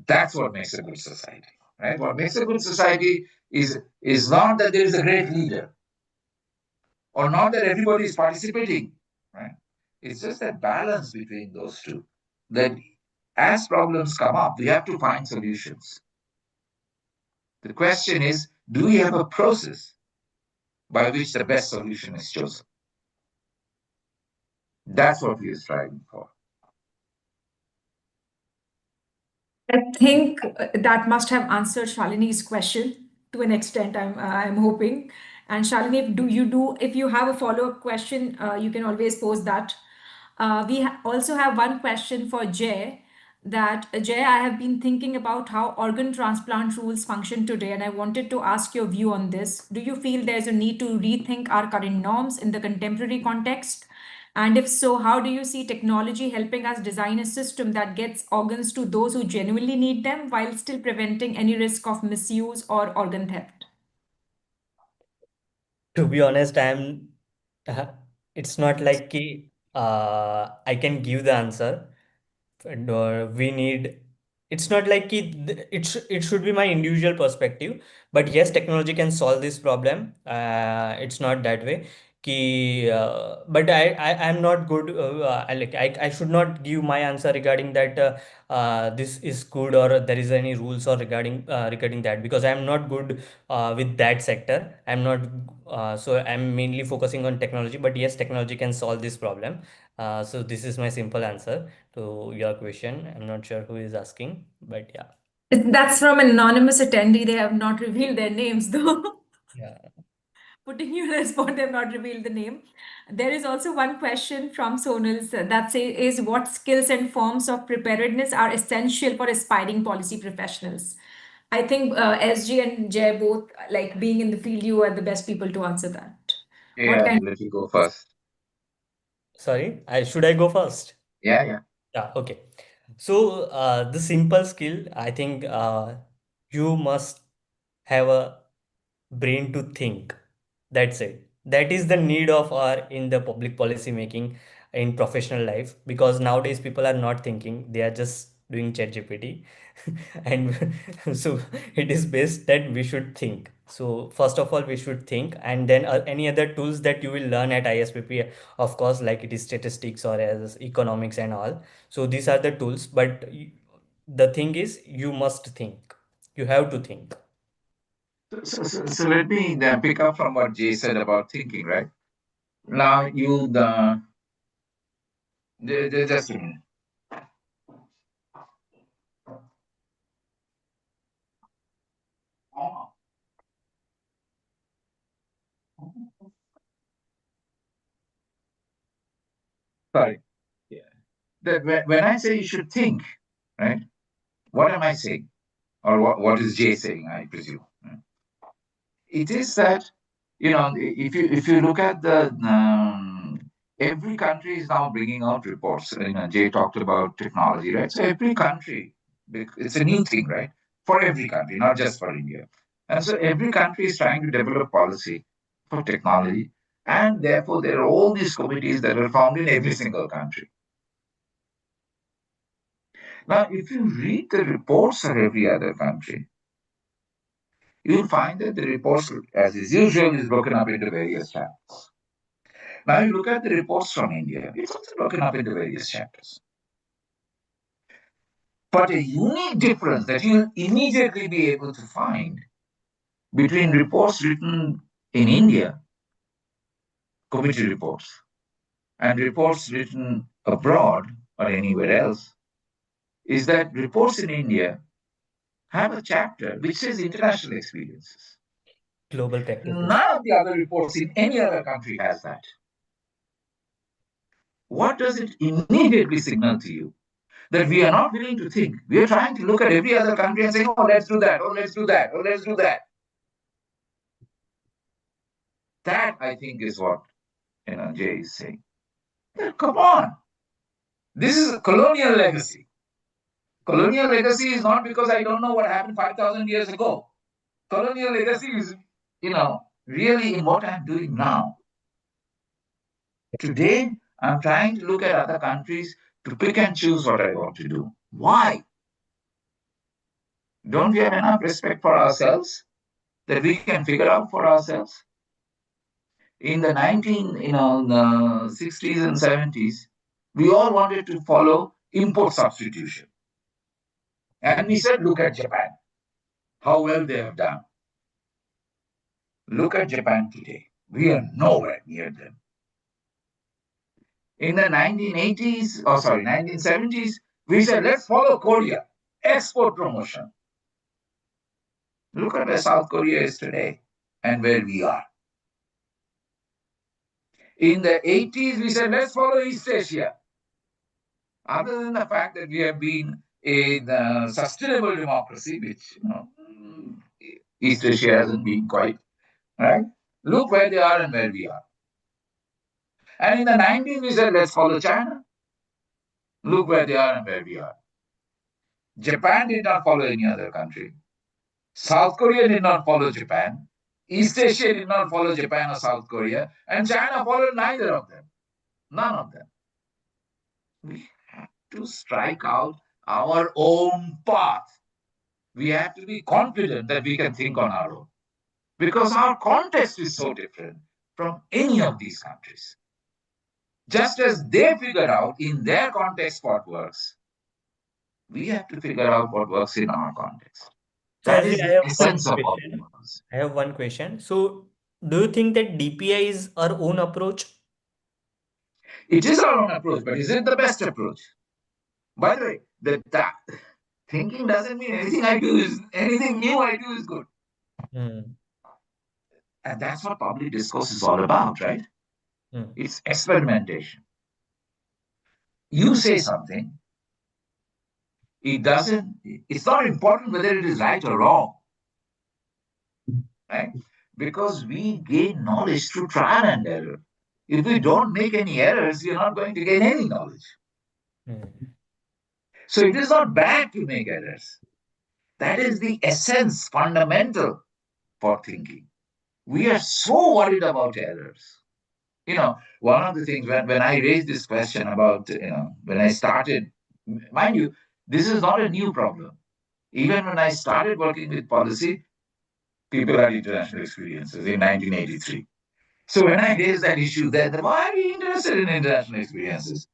That's what makes a good society, right? What makes a good society is not that there is a great leader or not that everybody is participating, right? It's just that balance between those two. That as problems come up, we have to find solutions. The question is, do we have a process by which the best solution is chosen? That's what we are striving for. I think that must have answered Shalini's question to an extent. I'm hoping. And Shalini, if you have a follow-up question, you can always pose that. Also have one question for Jay. That Jay, I have been thinking about how organ transplant rules function today, and I wanted to ask your view on this. Do you feel there's a need to rethink our current norms in the contemporary context? And if so, how do you see technology helping us design a system that gets organs to those who genuinely need them while still preventing any risk of misuse or organ theft? To be honest, uh, it's not like I can give the answer. And we need, it's not like it should be my individual perspective, but yes, technology can solve this problem. It's not that way. But I am not good. I should not give my answer regarding that. This is good or there is any rules or regarding that, because I am not good with that sector. I'm not so I'm mainly focusing on technology. But yes, technology can solve this problem. So this is my simple answer to your question. I'm not sure who is asking, but yeah. That's from an anonymous attendee. They have not revealed their names, though. Yeah. Putting you on the spot, they've not revealed the name. There is also one question from Sonal that says, what skills and forms of preparedness are essential for aspiring policy professionals? I think SG and Jay both, like being in the field, you are the best people to answer that. What Yeah, kind let you go first. Sorry, should I go first? Yeah, yeah. Yeah, okay. So the simple skill, I think you must have a brain to think. That's it. That is the need of our in the public policy making in professional life, because nowadays people are not thinking, they are just doing ChatGPT, and so it is best that we should think. So first of all, we should think, and then any other tools that you will learn at ISPP, of course, like it is statistics or as economics and all. So these are the tools, but the thing is, you must think. You have to think. So let me then pick up from what Jay said about thinking, right? Now you just a minute. Sorry. Yeah. That when I say you should think, right? What am I saying? Or what is Jay saying, I presume? It is that, if you look at the every country is now bringing out reports. Jay talked about technology, right? So every country, it's a new thing, right? For every country, not just for India. And so every country is trying to develop policy for technology. And therefore, there are all these committees that are formed in every single country. Now, if you read the reports of every other country, you'll find that the reports, as is usual, is broken up into various chapters. Now, you look at the reports from India, it's also broken up into various chapters. But a unique difference that you'll immediately be able to find between reports written in India, committee reports, and reports written abroad or anywhere else, is that reports in India have a chapter which says international experiences. Global practices. None of the other reports in any other country has that. What does it immediately signal to you? That we are not willing to think. We are trying to look at every other country and saying, oh, let's do that, oh, let's do that, oh, let's do that. That, I think, is what Jay is saying. Come on. This is a colonial legacy. Colonial legacy is not because I don't know what happened 5,000 years ago. Colonial legacy is, really in what I'm doing now. Today, I'm trying to look at other countries to pick and choose what I want to do. Why? Don't we have enough respect for ourselves that we can figure out for ourselves? In the 60s and 70s, we all wanted to follow import substitution. And we said, look at Japan, how well they have done. Look at Japan today. We are nowhere near them. In the 1970s, we said, let's follow Korea, export promotion. Look at where South Korea is today and where we are. In the 80s, we said, let's follow East Asia. Other than the fact that we have been a sustainable democracy, which East Asia hasn't been quite, right? Look where they are and where we are. And in the 90s, we said, let's follow China. Look where they are and where we are. Japan did not follow any other country. South Korea did not follow Japan. East Asia did not follow Japan or South Korea. And China followed neither of them. None of them. We have to strike out our own path. We have to be confident that we can think on our own. Because our context is so different from any of these countries. Just as they figured out in their context what works, we have to figure out what works in our context. So That Azri, is I the have one essence of public question. policy. I have one question. So, do you think that DPI is our own approach? It is our own approach, but is it the best approach? By the way, that thinking doesn't mean anything new I do is good. Hmm. And that's what public discourse is all about, right? It's experimentation. You say something, it's not important whether it is right or wrong, right? Because we gain knowledge through trial and error. If we don't make any errors, we are not going to gain any knowledge. So it is not bad to make errors. That is the essence, fundamental for thinking. We are so worried about errors. One of the things when I raised this question about, when I started, mind you, This is not a new problem. Even when I started working with policy, people had international experiences in 1983. So when I raised that issue, then why are you interested in international experiences?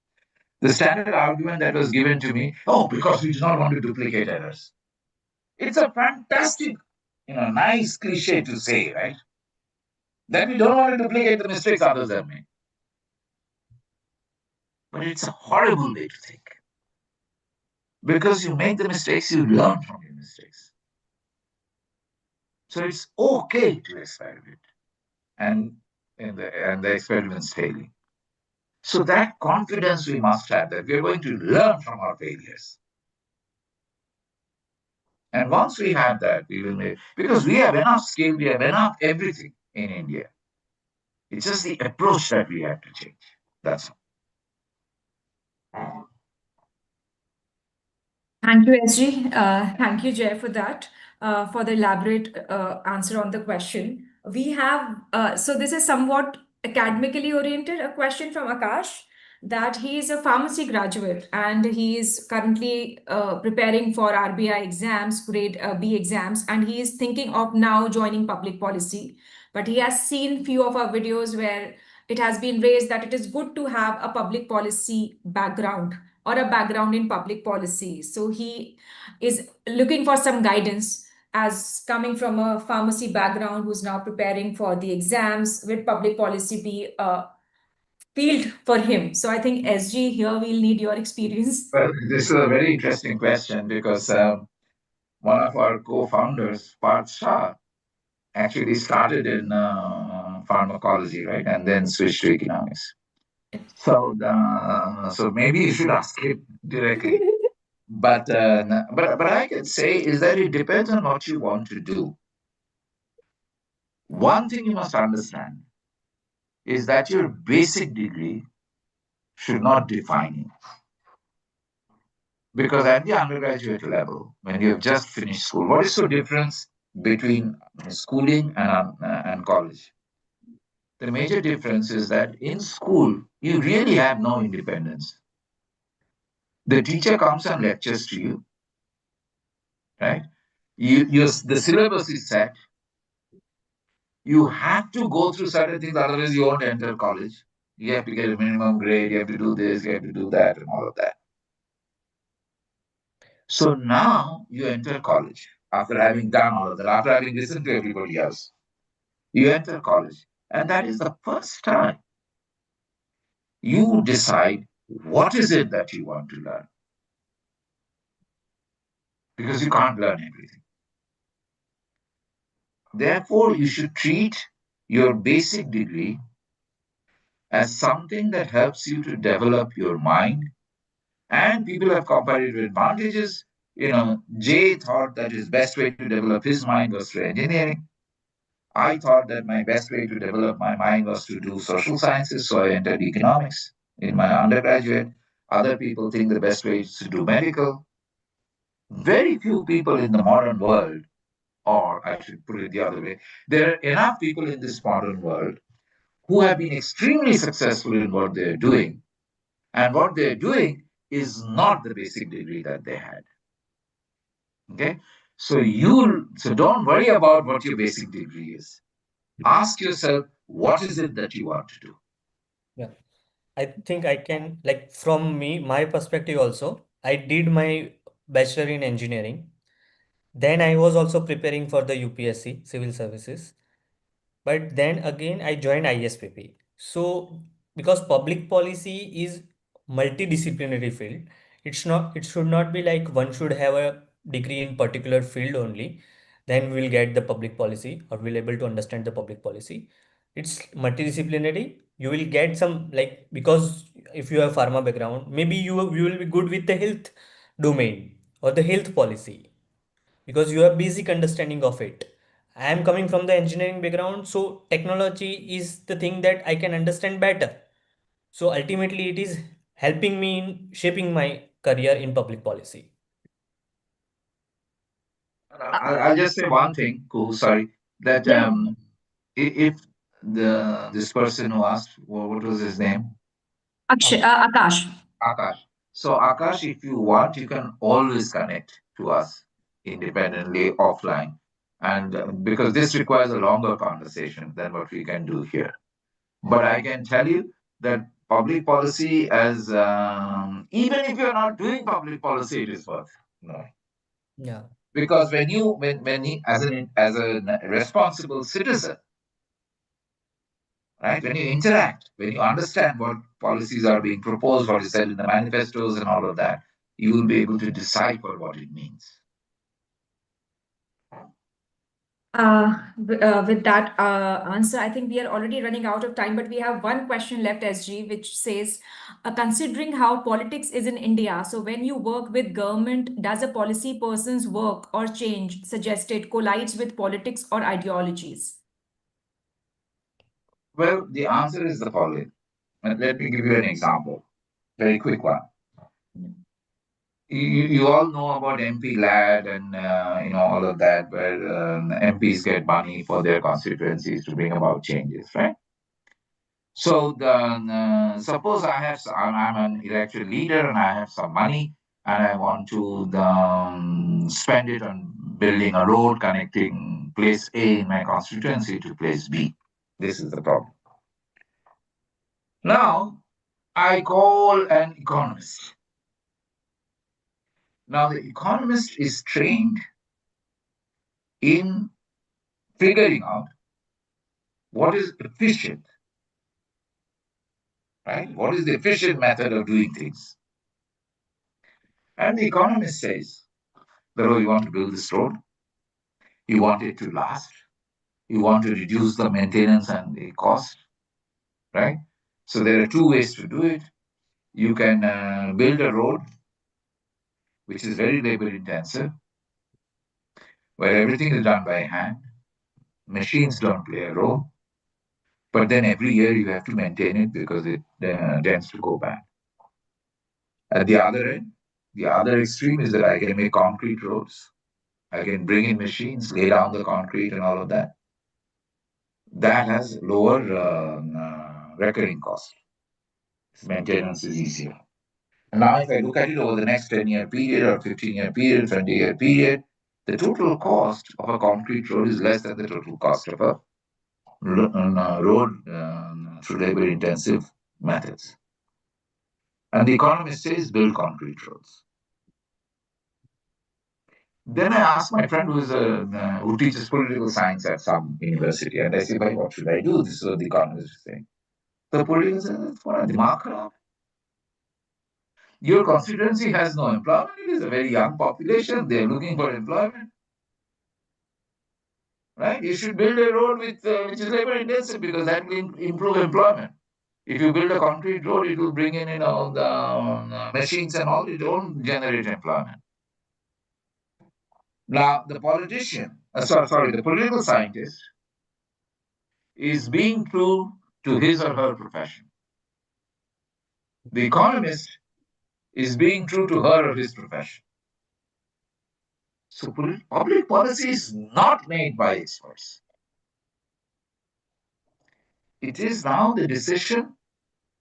The standard argument that was given to me, oh, because we do not want to duplicate errors. It's a fantastic, nice cliche to say, right? That we don't want to duplicate the mistakes others have made. But it's a horrible way to think. Because you make the mistakes, you learn from your mistakes. So it's okay to experiment and the experiments failing. So that confidence we must have that we are going to learn from our failures. And once we have that, we will make, because we have enough skill, we have enough everything in India. It's just the approach that we have to change. That's all. Thank you, SG. Thank you, Jay, for that, for the elaborate answer on the question. We have, so this is somewhat academically oriented, a question from Akash that he is a pharmacy graduate and he is currently preparing for RBI exams, grade B exams, and he is thinking of now joining public policy. But he has seen few of our videos where it has been raised that it is good to have a public policy background or a background in public policy. So he is looking for some guidance as coming from a pharmacy background who's now preparing for the exams. Will public policy be a field for him? So I think SG here we'll need your experience. Well, this is a very interesting question because one of our co-founders, Parth Shah, actually started in pharmacology, right, and then switched to economics. So maybe you should ask him directly. But I can say is that it depends on what you want to do. One thing you must understand is that your basic degree should not define you. Because at the undergraduate level, when you have just finished school, what is the difference between schooling and college? The major difference is that in school, you really have no independence. The teacher comes and lectures to you, right? The syllabus is set. You have to go through certain things, otherwise you won't enter college. You have to get a minimum grade, you have to do this, you have to do that, and all of that. So now you enter college after having done all of that, after having listened to everybody else. You enter college, and that is the first time you decide what is it that you want to learn. Because you can't learn everything. Therefore, you should treat your basic degree as something that helps you to develop your mind. And people have comparative advantages. Jay thought that his best way to develop his mind was through engineering. I thought that my best way to develop my mind was to do social sciences, so I entered economics in my undergraduate. Other people think the best way is to do medical. Very few people in the modern world, or I should put it the other way, there are enough people in this modern world who have been extremely successful in what they're doing. And what they're doing is not the basic degree that they had. Okay? So don't worry about what your basic degree is. Ask yourself, what is it that you want to do? Yeah. I think I can, like, from me, my perspective also, I did my bachelor in engineering. Then I was also preparing for the UPSC, civil services. But then again, I joined ISPP. So because public policy is multidisciplinary field, it should not be like one should have a degree in particular field only, then we'll get the public policy or we'll able to understand the public policy. It's multidisciplinary. You will get some, like, because if you have pharma background, maybe you will be good with the health domain or the health policy because you have basic understanding of it. I am coming from the engineering background, so technology is the thing that I can understand better. So ultimately it is helping me in shaping my career in public policy. I'll just say one thing, cool, sorry, that Yeah. if this person who asked, what was his name? Akash. Akash. So, Akash, if you want, you can always connect to us independently offline. And because this requires a longer conversation than what we can do here. But I can tell you that public policy, as even if you're not doing public policy, it is worth knowing. Yeah. Because as a responsible citizen, right, when you interact, when you understand what policies are being proposed, what is said in the manifestos and all of that, you will be able to decipher what it means. With that answer, I think we are already running out of time, but we have one question left, SG, which says, considering how politics is in India, so when you work with government, does a policy person's work or change suggested collides with politics or ideologies? Well, the answer is the following. Let me give you an example, very quick one. You all know about MP Lad and all of that, where MPs get money for their constituencies to bring about changes, right? So suppose I'm an elected leader and I have some money and I want to spend it on building a road connecting place A in my constituency to place B. This is the problem. Now I call an economist. Now the economist is trained in figuring out what is efficient, right? What is the efficient method of doing things? And the economist says, Bro, you want to build this road? You want it to last? You want to reduce the maintenance and the cost, right? So there are two ways to do it. You can build a road which is very labor intensive, where everything is done by hand. Machines don't play a role, but then every year you have to maintain it because it tends to go bad. At the other end, the other extreme is that I can make concrete roads. I can bring in machines, lay down the concrete and all of that. That has lower recurring cost. Maintenance is easier. Now, if I look at it over the next 10-year period or 15-year period, 20-year period, the total cost of a concrete road is less than the total cost of a road through labor intensive methods. And the economist says build concrete roads. Then I asked my friend who teaches political science at some university, and I say, "Bhai, what should I do?" This is what the economist is saying. The political science, "Thora dimag kharab. Your constituency has no employment. It is a very young population. They are looking for employment, right? You should build a road which is labor intensive because that will improve employment. If you build a concrete road, it will bring in the machines and all. It won't generate employment." Now, the politician, the political scientist is being true to his or her profession. The economist is being true to her or his profession. So, public policy is not made by experts. It is now the decision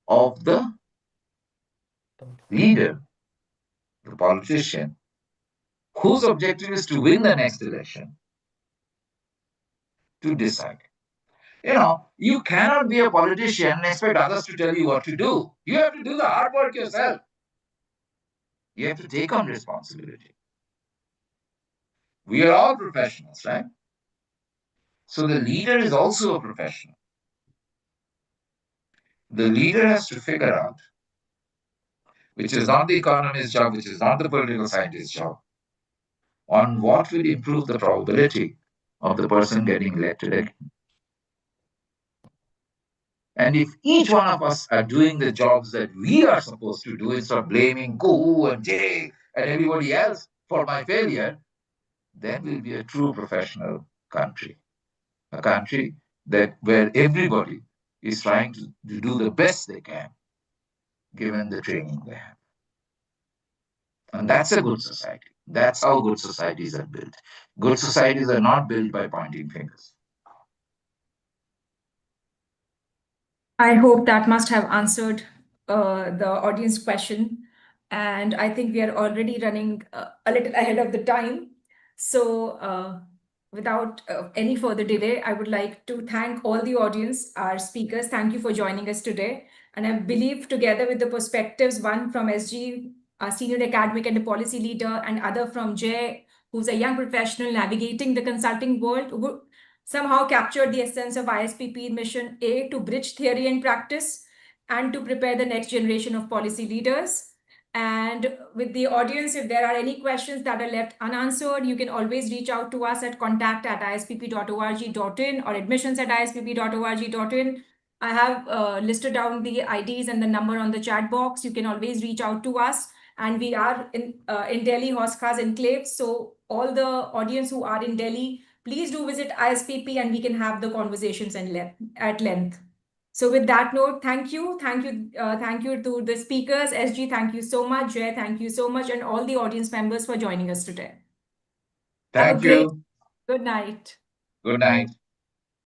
of the leader, the politician, whose objective is to win the next election, to decide. You cannot be a politician and expect others to tell you what to do. You have to do the hard work yourself. You have to take on responsibility. We are all professionals, right? So the leader is also a professional. The leader has to figure out, which is not the economist's job, which is not the political scientist's job, on what will improve the probability of the person getting elected again. And if each one of us are doing the jobs that we are supposed to do instead of blaming Kuhu and Jay and everybody else for my failure, then we'll be a true professional country. A country where everybody is trying to do the best they can, given the training they have. And that's a good society. That's how good societies are built. Good societies are not built by pointing fingers. I hope that must have answered the audience question. And I think we are already running a little ahead of the time. So without any further delay, I would like to thank all the audience, our speakers. Thank you for joining us today. And I believe together with the perspectives, one from SG, a senior academic and a policy leader, and other from Jay, who's a young professional navigating the consulting world, who somehow captured the essence of ISPP mission A, to bridge theory and practice and to prepare the next generation of policy leaders. And with the audience, if there are any questions that are left unanswered, you can always reach out to us at contact@ispp.org.in or admissions@ispp.org.in. I have listed down the IDs and the number on the chat box. You can always reach out to us. And we are in Delhi, Hoskas Enclave. So all the audience who are in Delhi, please do visit ISPP and we can have the conversations at length. So with that note, thank you to the speakers. SG, thank you so much. Jay, thank you so much, and all the audience members for joining us today. Have a Thank great you. good night. Good night.